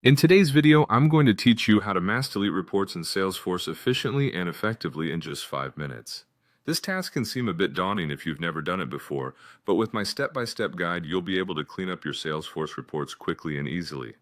In today's video, I'm going to teach you how to mass delete reports in Salesforce efficiently and effectively in just 5 minutes. This task can seem a bit daunting if you've never done it before, but with my step-by-step guide, you'll be able to clean up your Salesforce reports quickly and easily.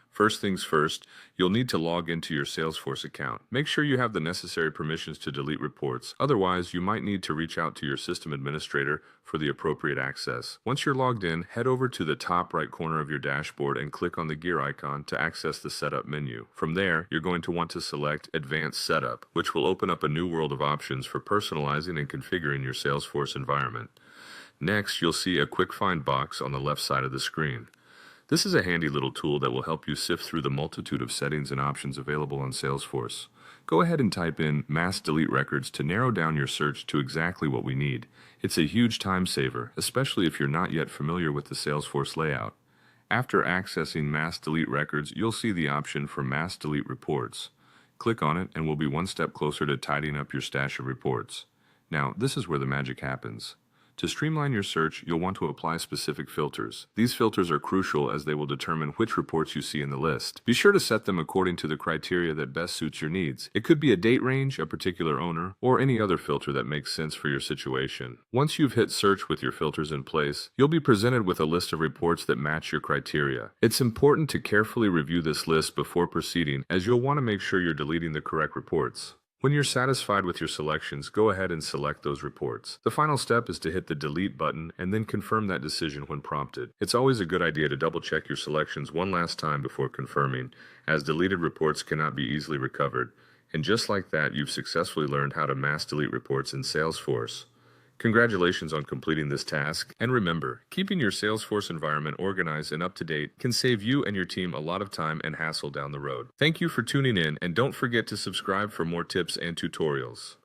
First things first, you'll need to log into your Salesforce account. Make sure you have the necessary permissions to delete reports. Otherwise, you might need to reach out to your system administrator for the appropriate access. Once you're logged in, head over to the top right corner of your dashboard and click on the gear icon to access the Setup menu. From there, you're going to want to select Advanced Setup, which will open up a new world of options for personalizing and configuring your Salesforce environment. Next, you'll see a quick find box on the left side of the screen. This is a handy little tool that will help you sift through the multitude of settings and options available on Salesforce. Go ahead and type in Mass Delete Records to narrow down your search to exactly what we need. It's a huge time saver, especially if you're not yet familiar with the Salesforce layout. After accessing Mass Delete Records, you'll see the option for Mass Delete Reports. Click on it and we'll be one step closer to tidying up your stash of reports. Now, this is where the magic happens. To streamline your search, you'll want to apply specific filters. These filters are crucial as they will determine which reports you see in the list. Be sure to set them according to the criteria that best suits your needs. It could be a date range, a particular owner, or any other filter that makes sense for your situation. Once you've hit search with your filters in place, you'll be presented with a list of reports that match your criteria. It's important to carefully review this list before proceeding, as you'll want to make sure you're deleting the correct reports. When you're satisfied with your selections, go ahead and select those reports. The final step is to hit the delete button and then confirm that decision when prompted. It's always a good idea to double check your selections one last time before confirming, as deleted reports cannot be easily recovered. And just like that, you've successfully learned how to mass delete reports in Salesforce. Congratulations on completing this task, and remember, keeping your Salesforce environment organized and up to date can save you and your team a lot of time and hassle down the road. Thank you for tuning in, and don't forget to subscribe for more tips and tutorials.